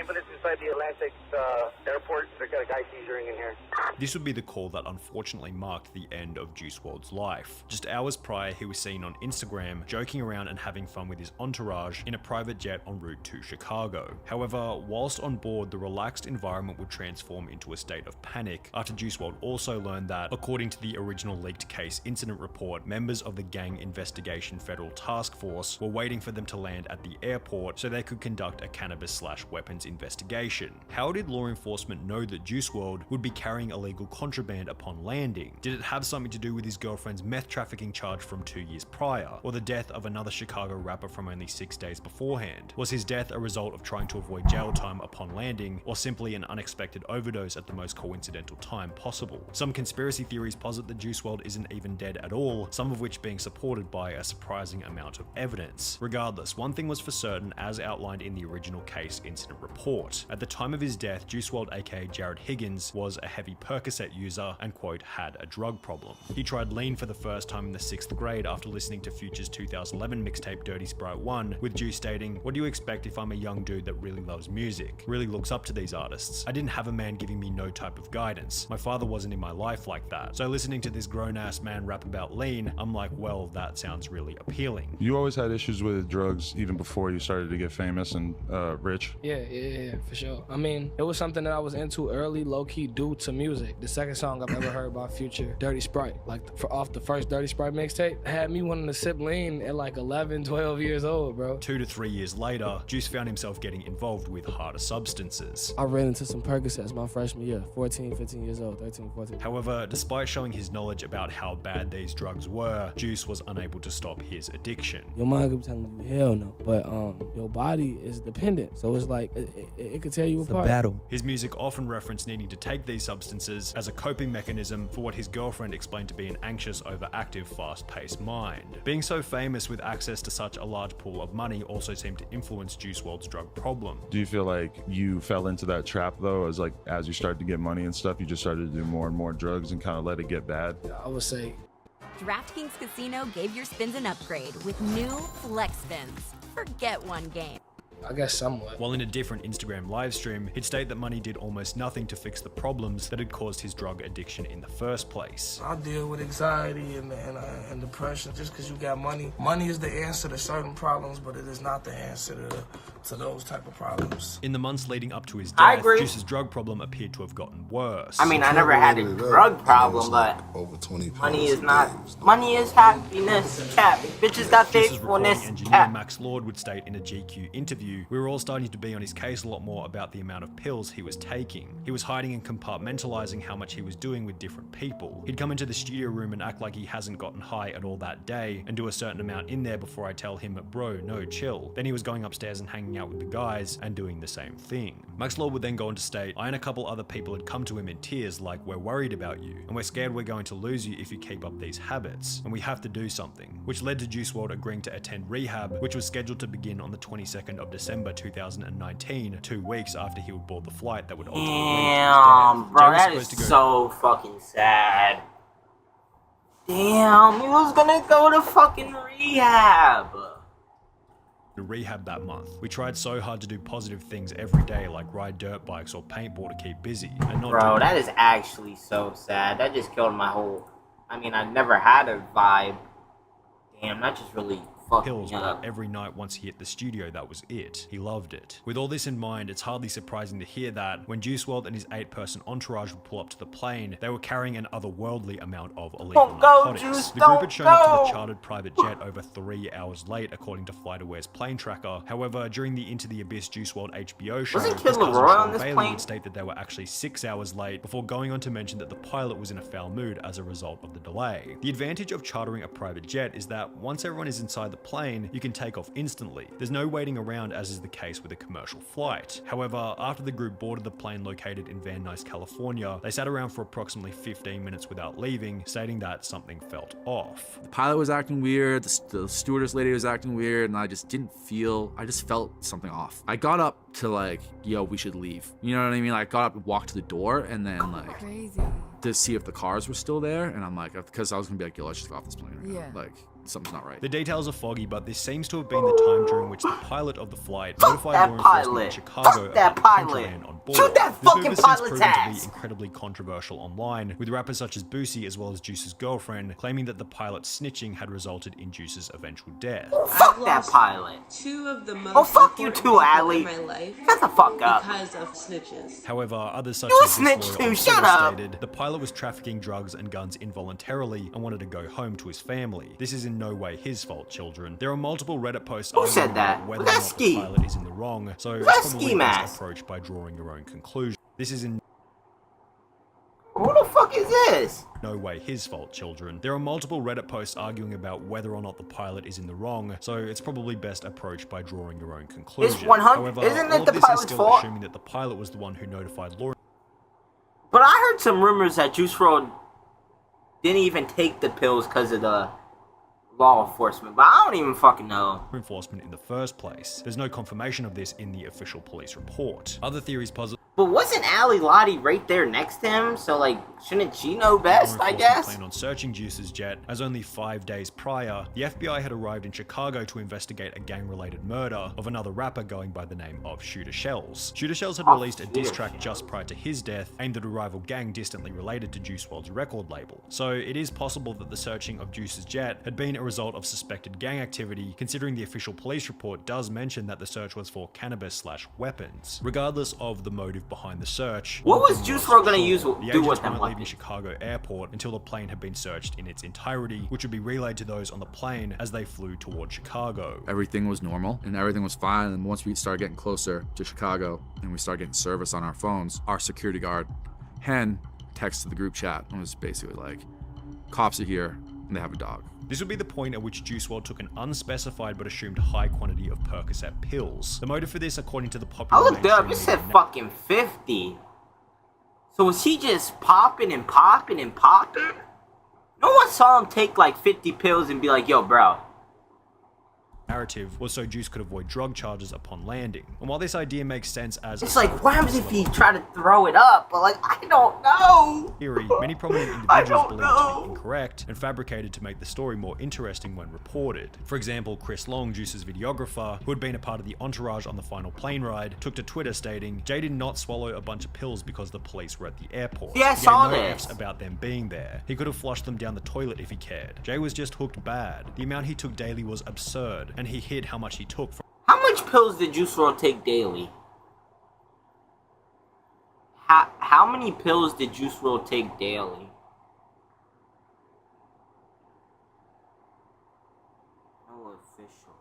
20 minutes inside the Atlantic airport. They got a guy seizuring in here. This would be the call that unfortunately marked the end of Juice WRLD's life. Just hours prior, he was seen on Instagram joking around and having fun with his entourage in a private jet en route to Chicago. However, whilst on board, the relaxed environment would transform into a state of panic after Juice WRLD also learned that, according to the original leaked case incident report, members of the Gang Investigation Federal Task Force were waiting for them to land at the airport so they could conduct a cannabis/weapons investigation. How did law enforcement know that Juice WRLD would be carrying illegal contraband upon landing? Did it have something to do with his girlfriend's meth trafficking charge from 2 years prior, or the death of another Chicago rapper from only 6 days beforehand? Was his death a result of trying to avoid jail time upon landing, or simply an unexpected overdose at the most coincidental time possible? Some conspiracy theories posit that Juice WRLD isn't even dead at all, some of which being supported by a surprising amount of evidence. Regardless, one thing was for certain, as outlined in the original case incident report. At the time of his death, Juice WRLD aka Jared Higgins was a heavy Percocet user and quote had a drug problem. He tried lean for the first time in the 6th grade after listening to Future's 2011 mixtape Dirty Sprite 1, with Juice stating, "What do you expect if I'm a young dude that really loves music, really looks up to these artists? I didn't have a man giving me no type of guidance. My father wasn't in my life like that. So listening to this grown-ass man rap about lean, I'm like, well, that sounds really appealing." You always had issues with drugs even before you started to get famous and rich? Yeah, for sure. I mean, it was something that I was into early, low-key, due to music. The second song I've ever heard by Future, Dirty Sprite, like off the first Dirty Sprite mixtape, had me wanting to sip lean at like 11, 12 years old, bro. 2 to 3 years later, Juice found himself getting involved with harder substances. I ran into some Percocets my freshman year, 14, 15 years old, 13, 14. However, despite showing his knowledge about how bad these drugs were, Juice was unable to stop his addiction. Your mind could be telling you hell no, but your body is dependent, so it's like it could tear you apart. It's a battle. His music often referenced needing to take these substances as a coping mechanism for what his girlfriend explained to be an anxious, overactive, fast-paced mind. Being so famous with access to such a large pool of money also seemed to influence Juice WRLD's drug problem. Do you feel like you fell into that trap though, as you started to get money and stuff, you just started to do more and more drugs and kind of let it get bad? I would say DraftKings Casino gave your spins an upgrade with new Flex Spins. Forget one game. I guess somewhat. While in a different Instagram livestream, he'd state that money did almost nothing to fix the problems that had caused his drug addiction in the first place. I deal with anxiety and depression just because you got money. Money is the answer to certain problems, but it is not the answer to those type of problems. In the months leading up to his I death, agree. Juice's drug problem appeared to have gotten worse. I mean, I never had a drug problem, but money is not. Money is happiness. Cap. Bitches got Juice's recording faithfulness. engineer Cap. Max Lord would state in a GQ interview, "We were all starting to be on his case a lot more about the amount of pills he was taking. He was hiding and compartmentalizing how much he was doing with different people. He'd come into the studio room and act like he hasn't gotten high at all that day and do a certain amount in there before I tell him, bro, no, chill. Then he was going upstairs and hanging out with the guys and doing the same thing." Max Lord would then go on to state, "I and a couple other people had come to him in tears like, we're worried about you and we're scared we're going to lose you if you keep up these habits and we have to do something," which led to Juice WRLD agreeing to attend rehab, which was scheduled to begin on the 22nd of December 2019, 2 weeks after he would board the flight that would ultimately lead to his Damn, death. bro, Jay was that is supposed to go so fucking sad. Damn, he was gonna go to fucking rehab. to rehab that month. We tried so hard to do positive things every day, like ride dirt bikes or paintball to keep busy, and not Bro, do that is actually so sad. That just killed my whole... I mean, I never had a vibe. Damn, that just really fucked pills, me but up. every night once he hit the studio, that was it. He loved it. With all this in mind, it's hardly surprising to hear that when Juice WRLD and his 8-person entourage would pull up to the plane, they were carrying an otherworldly amount of illegal Don't go, narcotics. Juice, The group don't had shown up to go. the chartered private jet over 3 hours late, according to FlightAware's plane tracker. However, during the Into the Abyss Juice WRLD HBO show, Wasn't his Kid cousin Leroy Sean on this Bailey plane? would state that they were actually 6 hours late, before going on to mention that the pilot was in a foul mood as a result of the delay. The advantage of chartering a private jet is that once everyone is inside the plane, you can take off instantly. There's no waiting around, as is the case with a commercial flight. However, after the group boarded the plane located in Van Nuys, California, they sat around for approximately 15 minutes without leaving, stating that something felt off. The pilot was acting weird, the stewardess lady was acting weird, and I just felt something off. I got up to like, yo, we should leave. You know what I mean? Like, got up and walked to the door, and then like Crazy. to see if the cars were still there. And I'm like, because I was gonna be like, yo, let's just go off this plane right now. Yeah. Like, something's not right. The details are foggy, but this seems to have been the time during which the pilot of the flight Fuck notified that law enforcement in pilot. Chicago Fuck that about pilot. contraband on board. Shoot that This fucking move has since pilot's proven to ass. be incredibly controversial online, with rappers such as Boosie as well as Juice's girlfriend claiming that the pilot's snitching had resulted in Juice's eventual death. Fuck that pilot. Two of the most Oh, fuck you important too, people Allie. in my life Shut the fuck up. because of snitches. However, others such You as snitch this too, lawyer on shut Twitter up. stated the pilot was trafficking drugs and guns involuntarily and wanted to go home to his family. This is in no way his fault, children. There are multiple Reddit posts Who arguing said that? about whether or Who's not that ski? the pilot is in the wrong, so Who's it's that probably ski best mask? approached by drawing your own conclusion. This is in Who the fuck is this? no way his fault, children. There are multiple Reddit posts arguing about whether or not the pilot is in the wrong, so it's probably best approached by drawing your own conclusion. 100 However, isn't it all of the this is pilot's still fault? assuming that the pilot was the one who notified law But I heard some rumors that Juice WRLD didn't even take the pills because of the law enforcement, but I don't even fucking know. enforcement in the first place. There's no confirmation of this in the official police report. Other theories posit But wasn't Ali Lottie right there next to him? So like, shouldn't she know best, law I enforcement guess? planned on searching Juice's jet, as only 5 days prior, the FBI had arrived in Chicago to investigate a gang-related murder of another rapper going by the name of Shooter Shells. Shooter Shells had released a diss track just prior to his death, aimed at a rival gang distantly related to Juice WRLD's record label. So it is possible that the searching of Juice's jet had been a result of suspected gang activity, considering the official police report does mention that the search was for cannabis/weapons. Regardless of the motive behind the search, What one was thing Juice was WRLD gonna sure, use the do agents with them weren't leaving weapons? Chicago airport until the plane had been searched in its entirety, which would be relayed to those on the plane as they flew toward Chicago. Everything was normal and everything was fine. And once we started getting closer to Chicago and we started getting service on our phones, our security guard, Hen, texted the group chat and was basically like, cops are here and they have a dog. This would be the point at which Juice WRLD took an unspecified but assumed high quantity of Percocet pills. The motive for this, according to the I popular looked up, it mainstream said media fucking 50. So was he just popping and popping and popping? No one saw him take like 50 pills and be like, yo, bro. narrative was so Juice could avoid drug charges upon landing. And while this idea makes sense as It's like, what happens if he tried to throw it up? But like, I don't know. theory, many prominent I individuals don't believe it to know. be incorrect and fabricated to make the story more interesting when reported. For example, Chris Long, Juice's videographer, who had been a part of the entourage on the final plane ride, took to Twitter stating, Jay did not swallow a bunch of pills because the police were at the airport. Yeah, I He gave saw no this. Fs about them being there. He could have flushed them down the toilet if he cared. Jay was just hooked bad. The amount he took daily was absurd, and he hid how much he took from How much pills did Juice WRLD take daily? How many pills did Juice WRLD take daily? No official.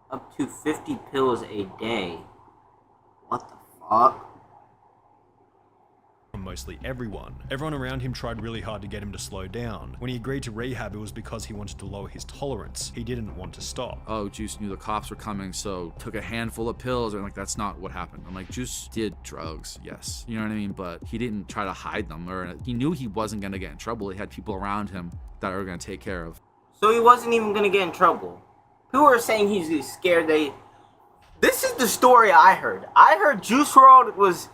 Up to 50 pills a day. What the fuck? mostly everyone. Everyone around him tried really hard to get him to slow down. When he agreed to rehab, it was because he wanted to lower his tolerance. He didn't want to stop. Oh, Juice knew the cops were coming, so took a handful of pills. And like, that's not what happened. I'm like, Juice did drugs, yes. You know what I mean? But he didn't try to hide them, or he knew he wasn't gonna get in trouble. He had people around him that are gonna take care of. So he wasn't even gonna get in trouble. People are saying he's scared they... This is the story I heard. I heard Juice WRLD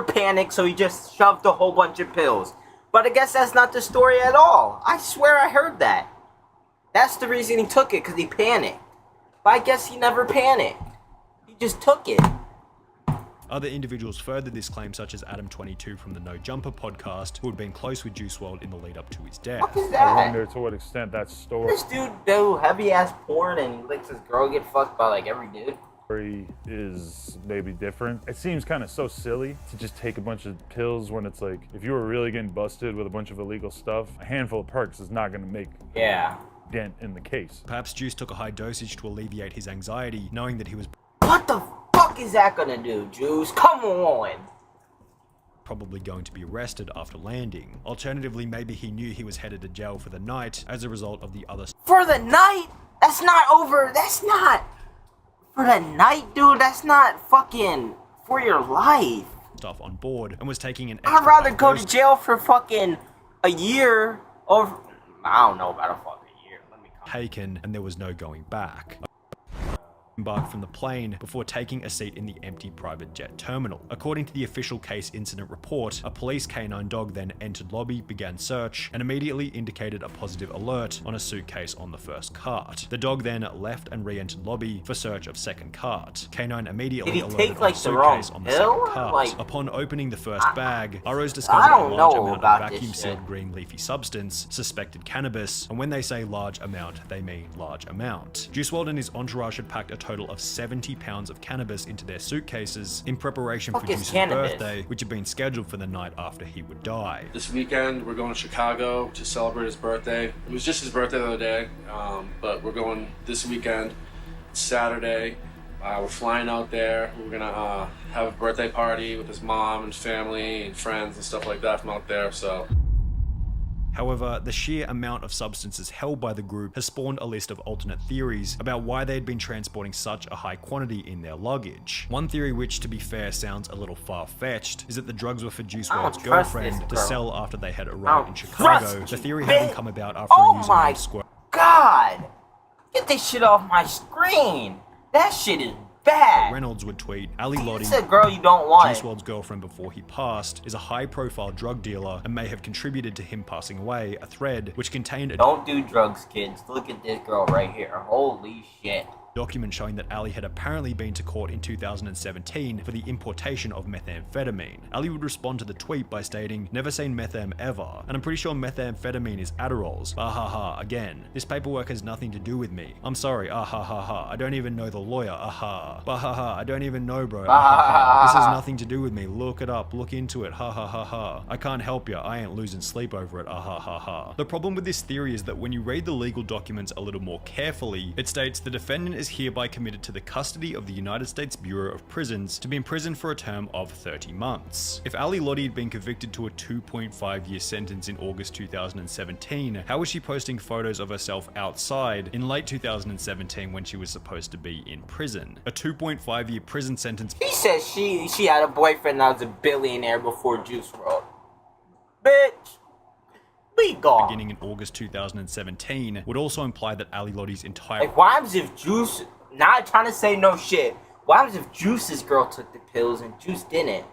panicked, so he just shoved a whole bunch of pills. But I guess that's not the story at all. I swear I heard that. That's the reason he took it, because he panicked. But I guess he never panicked. He just took it. Other individuals furthered this claim, such as Adam22 from the No Jumper podcast, who had been close with Juice WRLD in the lead up to his death. What is I that? wonder to what extent that story This dude do heavy ass porn and he lets his girl get fucked by like every dude. is maybe different. It seems kind of so silly to just take a bunch of pills when it's like, if you were really getting busted with a bunch of illegal stuff, a handful of perks is not going to make Yeah. a dent in the case. Perhaps Juice took a high dosage to alleviate his anxiety, knowing that he was What the fuck is that gonna do, Juice? Come on! probably going to be arrested after landing. Alternatively, maybe he knew he was headed to jail for the night as a result of the other For the night? That's not over. That's not... For the night, dude, that's not fucking for your life. stuff on board and was taking an I'd extra rather high go to dosage. jail for fucking a year or... I don't know about a fucking taken and there was no going back. Embarked from the plane before taking a seat in the empty private jet terminal. According to the official case incident report, a police canine dog then entered lobby, began search, and immediately indicated a positive alert on a suitcase on the first cart. The dog then left and re-entered lobby for search of second cart. Canine immediately alerted on the suitcase on the second cart. Upon opening the first bag, ROs discovered a large amount of vacuum-sealed green leafy substance, suspected cannabis, and when they say large amount, they mean large amount. Juice WRLD and his entourage had packed a total of 70 pounds of cannabis into their suitcases in preparation for Juice's birthday, which had been scheduled for the night after he would die. This weekend, we're going to Chicago to celebrate his birthday. It was just his birthday the other day, but we're going this weekend, Saturday. We're flying out there. We're gonna have a birthday party with his mom and family and friends and stuff like that from out there, so. However, the sheer amount of substances held by the group has spawned a list of alternate theories about why they had been transporting such a high quantity in their luggage. One theory, which to be fair sounds a little far-fetched, is that the drugs were for Juice WRLD's girlfriend to sell after they had arrived in Chicago. The theory having come about after a user named Squirrel. God! Get this shit off my screen! That shit is bad! Reynolds would tweet, Ali Lottie, it's a girl you don't want. Juice WRLD's girlfriend before he passed, is a high-profile drug dealer and may have contributed to him passing away, a thread which contained a Don't do drugs, kids. Look at this girl right here. Holy shit. document showing that Ali had apparently been to court in 2017 for the importation of methamphetamine. Ali would respond to the tweet by stating, "Never seen methem ever, and I'm pretty sure methamphetamine is Adderalls. Ah ha ha, again. This paperwork has nothing to do with me. I'm sorry, ah ha ha ha. I don't even know the lawyer, ah ha. Bah ha ha, I don't even know, bro, ah ha ha. This has nothing to do with me. Look it up, look into it, ha ha ha ha. I can't help ya, I ain't losing sleep over it, ah ha ha ha." The problem with this theory is that when you read the legal documents a little more carefully, it states the defendant is hereby committed to the custody of the United States Bureau of Prisons to be imprisoned for a term of 30 months. If Ali Lottie had been convicted to a 2.5-year sentence in August 2017, how was she posting photos of herself outside in late 2017 when she was supposed to be in prison? A 2.5-year prison sentence. She said she had a boyfriend that was a billionaire before Juice WRLD. Bitch. Be gone. Beginning in August 2017 would also imply that Ali Lottie's entire... Like, what happens if Juice, not trying to say no shit, what happens if Juice's girl took the pills and Juice didn't?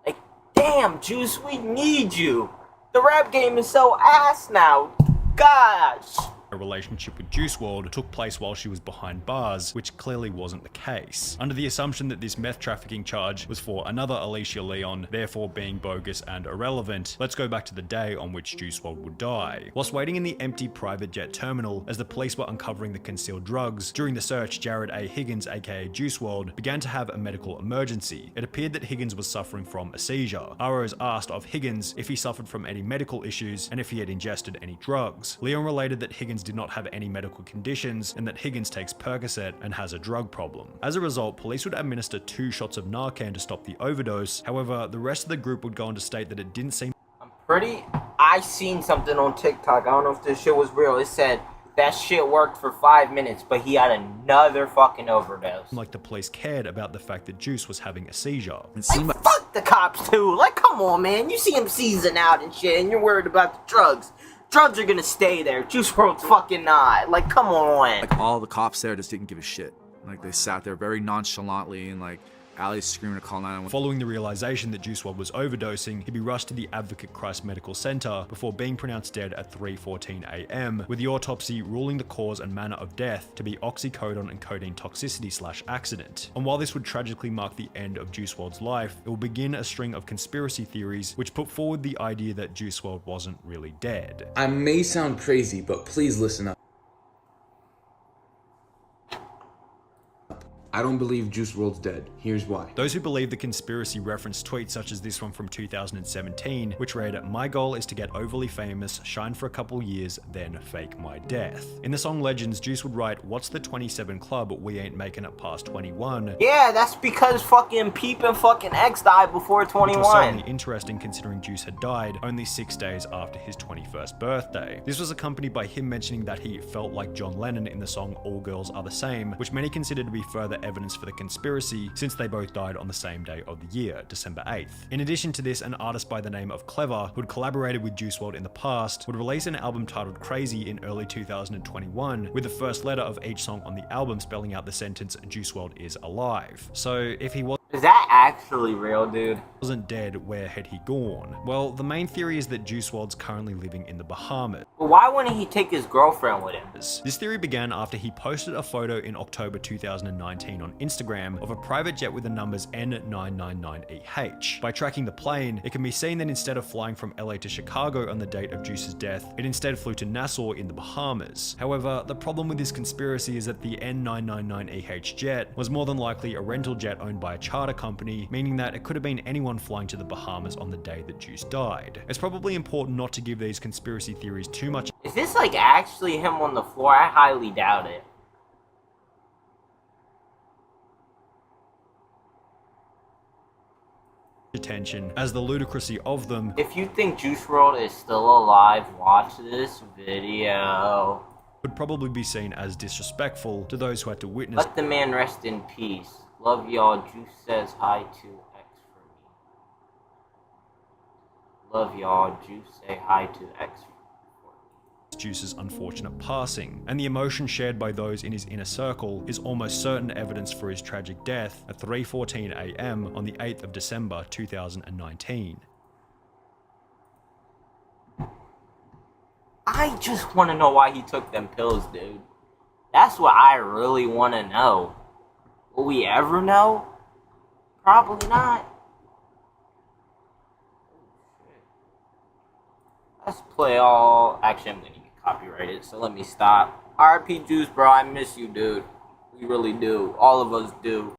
Like, damn, Juice, we need you. The rap game is so ass now. Gosh. A relationship with Juice WRLD took place while she was behind bars, which clearly wasn't the case. Under the assumption that this meth trafficking charge was for another Alicia Leon, therefore being bogus and irrelevant, let's go back to the day on which Juice WRLD would die. Whilst waiting in the empty private jet terminal as the police were uncovering the concealed drugs, during the search, Jared A. Higgins, aka Juice WRLD, began to have a medical emergency. It appeared that Higgins was suffering from a seizure. ROs asked of Higgins if he suffered from any medical issues and if he had ingested any drugs. Leon related that Higgins did not have any medical conditions and that Higgins takes Percocet and has a drug problem. As a result, police would administer 2 shots of Narcan to stop the overdose. However, the rest of the group would go on to state that it didn't seem... I seen something on TikTok, I don't know if this shit was real, it said that shit worked for 5 minutes, but he had another fucking overdose. like the police cared about the fact that Juice was having a seizure. Like, fuck the cops too, like come on man, you see him season out and shit and you're worried about the drugs. Drugs are gonna stay there. Juice WRLD's fucking not. Like, come on. Like, all the cops there just didn't give a shit. Like, they sat there very nonchalantly and, like, Ali's screaming to call 911. Following the realization that Juice WRLD was overdosing, he'd be rushed to the Advocate Christ Medical Center before being pronounced dead at 3:14 a.m., with the autopsy ruling the cause and manner of death to be oxycodone and codeine toxicity/accident. And while this would tragically mark the end of Juice WRLD's life, it will begin a string of conspiracy theories which put forward the idea that Juice WRLD wasn't really dead. I may sound crazy, but please listen up. I don't believe Juice WRLD's dead. Here's why. Those who believe the conspiracy reference tweets such as this one from 2017, which read, "My goal is to get overly famous, shine for a couple years, then fake my death." In the song Legends, Juice would write, "What's the 27 club? We ain't making it past 21." Yeah, that's because fucking Peep and fucking X died before 21. Which was certainly interesting considering Juice had died only 6 days after his 21st birthday. This was accompanied by him mentioning that he felt like John Lennon in the song All Girls Are the Same, which many consider to be further further evidence for the conspiracy since they both died on the same day of the year, December 8th. In addition to this, an artist by the name of Clever, who had collaborated with Juice WRLD in the past, would release an album titled Crazy in early 2021, with the first letter of each song on the album spelling out the sentence Juice WRLD is alive. So if he is that actually real, dude? Wasn't dead, where had he gone? Well, the main theory is that Juice WRLD's currently living in the Bahamas. But why wouldn't he take his girlfriend with him? This theory began after he posted a photo in October 2019 on Instagram of a private jet with the numbers N999EH. By tracking the plane, it can be seen that instead of flying from LA to Chicago on the date of Juice's death, it instead flew to Nassau in the Bahamas. However, the problem with this conspiracy is that the N999EH jet was more than likely a rental jet owned by a charter company, meaning that it could have been anyone flying to the Bahamas on the day that Juice died. It's probably important not to give these conspiracy theories too much. Is this like actually him on the floor? I highly doubt it. Attention, as the ludicrousy of them. If you think Juice WRLD is still alive, watch this video. Would probably be seen as disrespectful to those who had to witness. Let the man rest in peace. Love y'all. Juice says hi to X for me. Love y'all. Juice say hi to X for me. Juice's unfortunate passing, and the emotion shared by those in his inner circle is almost certain evidence for his tragic death at 3:14 AM on the 8th of December 2019. I just want to know why he took them pills, dude. That's what I really want to know. Will we ever know? Probably not. Let's play all... Actually, I'm gonna get copyrighted, so let me stop. RIP Juice, bro. I miss you, dude. We really do. All of us do.